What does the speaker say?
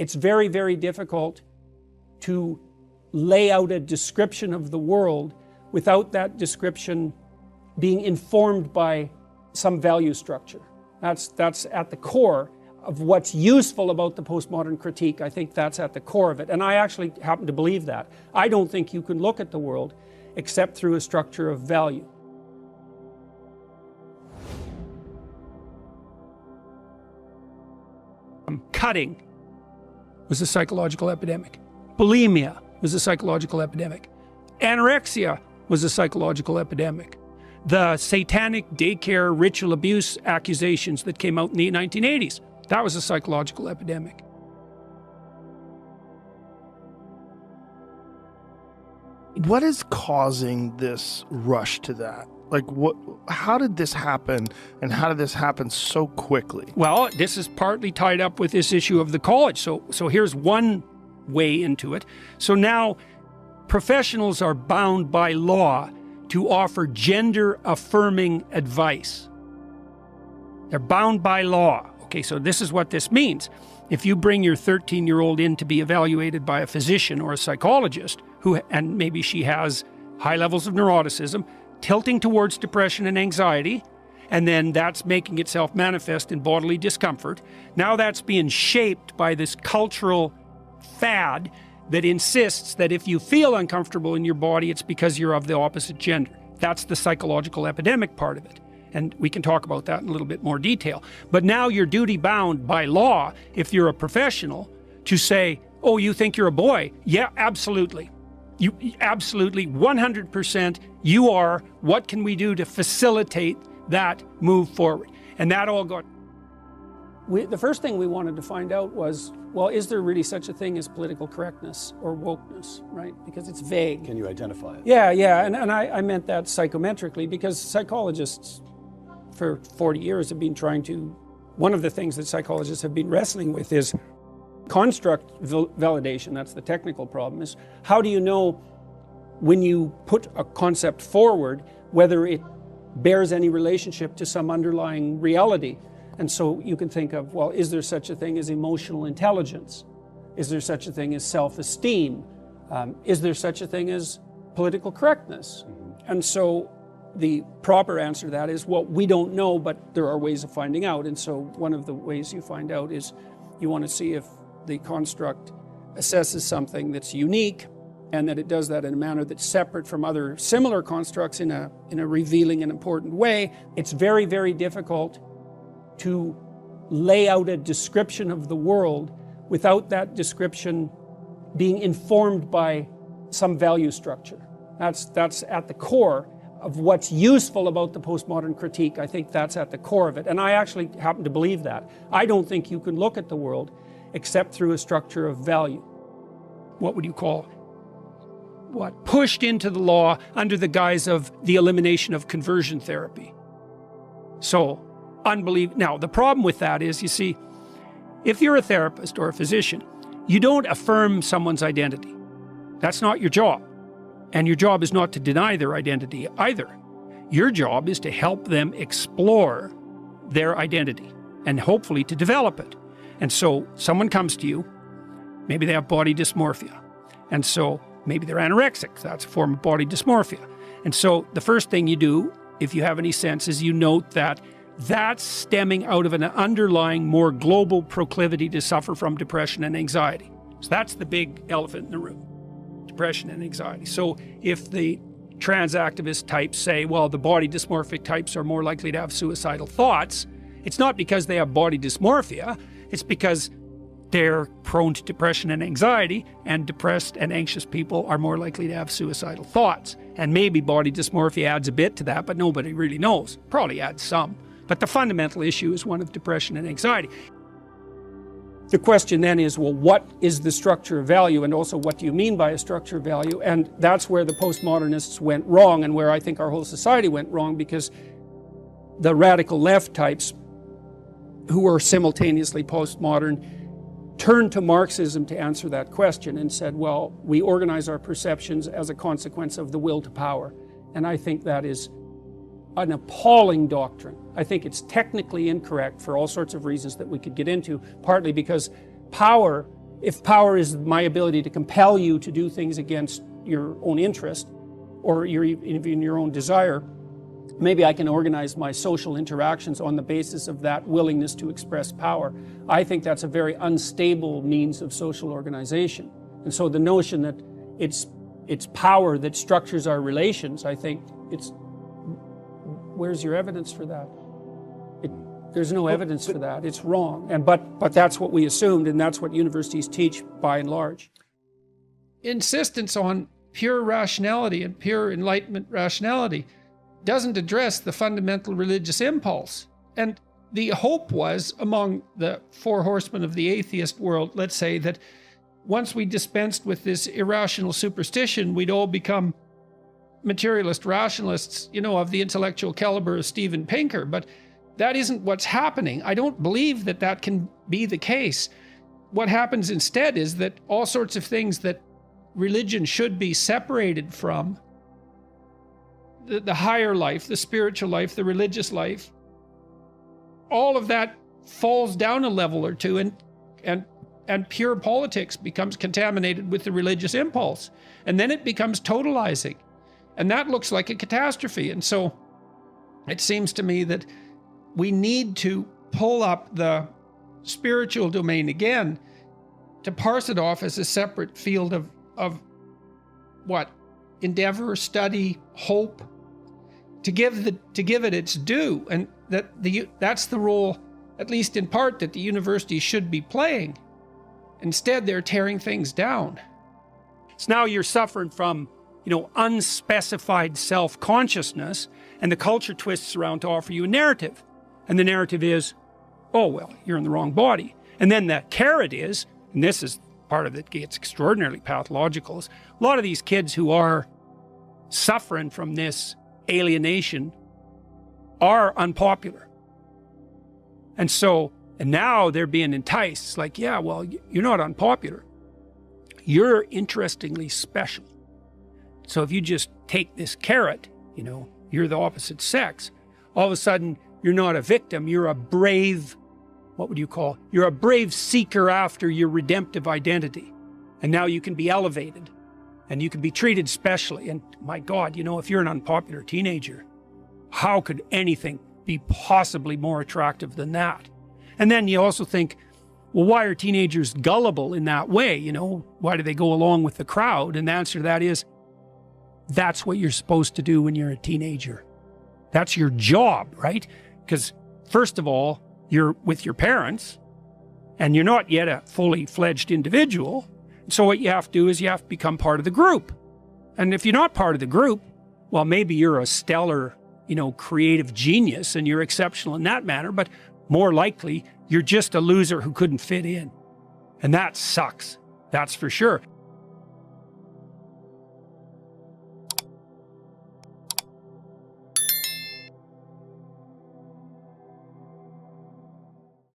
It's very, very difficult to lay out a description of the world without that description being informed by some value structure. That's at the core of what's useful about the postmodern critique. I think that's at the core of it, and I actually happen to believe that. I don't think you can look at the world except through a structure of value. Cutting was a psychological epidemic. Bulimia was a psychological epidemic. Anorexia was a psychological epidemic. The satanic daycare ritual abuse accusations that came out in the 1980s, that was a psychological epidemic. What is causing this rush to that? Like, how did this happen, and how did this happen so quickly? Well, this is partly tied up with this issue of the college. So here's one way into it. So now professionals are bound by law to offer gender-affirming advice. They're bound by law. Okay, so this is what this means. If you bring your 13-year-old in to be evaluated by a physician or a psychologist, and maybe she has high levels of neuroticism, tilting towards depression and anxiety, and then that's making itself manifest in bodily discomfort. Now that's being shaped by this cultural fad that insists that if you feel uncomfortable in your body, it's because you're of the opposite gender. That's the psychological epidemic part of it. And we can talk about that in a little bit more detail. But now you're duty bound by law, if you're a professional, to say, oh, you think you're a boy? Yeah, absolutely. You absolutely, 100%, you are. What can we do to facilitate that move forward? And that all got... The first thing we wanted to find out was, well, is there really such a thing as political correctness or wokeness, right? Because it's vague. Can you identify it? Yeah, and I meant that psychometrically, because psychologists for 40 years have been trying to... One of the things that psychologists have been wrestling with is construct validation. That's the technical problem. Is how do you know when you put a concept forward whether it bears any relationship to some underlying reality? And so you can think of, well, is there such a thing as emotional intelligence? Is there such a thing as self-esteem? Is there such a thing as political correctness? And so the proper answer to that is, well, we don't know, but there are ways of finding out. And so one of the ways you find out is you want to see if the construct assesses something that's unique, and that it does that in a manner that's separate from other similar constructs in a revealing and important way. It's very, very difficult to lay out a description of the world without that description being informed by some value structure. That's at the core of what's useful about the postmodern critique. I think that's at the core of it, and I actually happen to believe that. I don't think you can look at the world except through a structure of value. What would you call what? Pushed into the law under the guise of the elimination of conversion therapy. So, now, the problem with that is, you see, if you're a therapist or a physician, you don't affirm someone's identity. That's not your job. And your job is not to deny their identity either. Your job is to help them explore their identity and hopefully to develop it. And so someone comes to you, maybe they have body dysmorphia. And so maybe they're anorexic, that's a form of body dysmorphia. And so the first thing you do, if you have any sense, is you note that that's stemming out of an underlying, more global proclivity to suffer from depression and anxiety. So that's the big elephant in the room, depression and anxiety. So if the trans activist types say, well, the body dysmorphic types are more likely to have suicidal thoughts, it's not because they have body dysmorphia, it's because they're prone to depression and anxiety, and depressed and anxious people are more likely to have suicidal thoughts. And maybe body dysmorphia adds a bit to that, but nobody really knows. Probably adds some. But the fundamental issue is one of depression and anxiety. The question then is, well, what is the structure of value, and also what do you mean by a structure of value? And that's where the postmodernists went wrong, and where I think our whole society went wrong, because the radical left types, who were simultaneously postmodern, turned to Marxism to answer that question and said, well, we organize our perceptions as a consequence of the will to power. And I think that is an appalling doctrine. I think it's technically incorrect for all sorts of reasons that we could get into, partly because power if power is my ability to compel you to do things against your own interest, or even your own desire, maybe I can organize my social interactions on the basis of that willingness to express power. I think that's a very unstable means of social organization. And so the notion that it's power that structures our relations, I think where's your evidence for that? There's no evidence for that. It's wrong. But that's what we assumed, and that's what universities teach by and large. Insistence on pure rationality and pure Enlightenment rationality doesn't address the fundamental religious impulse. And the hope was, among the four horsemen of the atheist world, let's say, that once we dispensed with this irrational superstition, we'd all become materialist rationalists, of the intellectual caliber of Steven Pinker. But that isn't what's happening. I don't believe that that can be the case. What happens instead is that all sorts of things that religion should be separated from, the higher life, the spiritual life, the religious life, all of that falls down a level or two, and pure politics becomes contaminated with the religious impulse. And then it becomes totalizing. And that looks like a catastrophe. And so it seems to me that we need to pull up the spiritual domain again to parse it off as a separate field of what? Endeavor, study, hope, to give it its due. And that's the role, at least in part, that the universities should be playing. Instead, they're tearing things down. So now you're suffering from, unspecified self-consciousness, and the culture twists around to offer you a narrative. And the narrative is, oh, well, you're in the wrong body. And then the carrot is, and this is part of it gets extraordinarily pathological, is a lot of these kids who are suffering from this alienation are unpopular. And now they're being enticed. It's like, yeah, well, you're not unpopular. You're interestingly special. So if you just take this carrot, you're the opposite sex, all of a sudden you're not a victim, you're a brave, you're a brave seeker after your redemptive identity. And now you can be elevated and you can be treated specially. And my God, if you're an unpopular teenager, how could anything be possibly more attractive than that? And then you also think, well, why are teenagers gullible in that way? Why do they go along with the crowd? And the answer to that is, that's what you're supposed to do when you're a teenager. That's your job, right? Because first of all, you're with your parents and you're not yet a fully fledged individual. So what you have to do is you have to become part of the group. And if you're not part of the group, well, maybe you're a stellar, creative genius and you're exceptional in that manner, but more likely you're just a loser who couldn't fit in. And that sucks. That's for sure.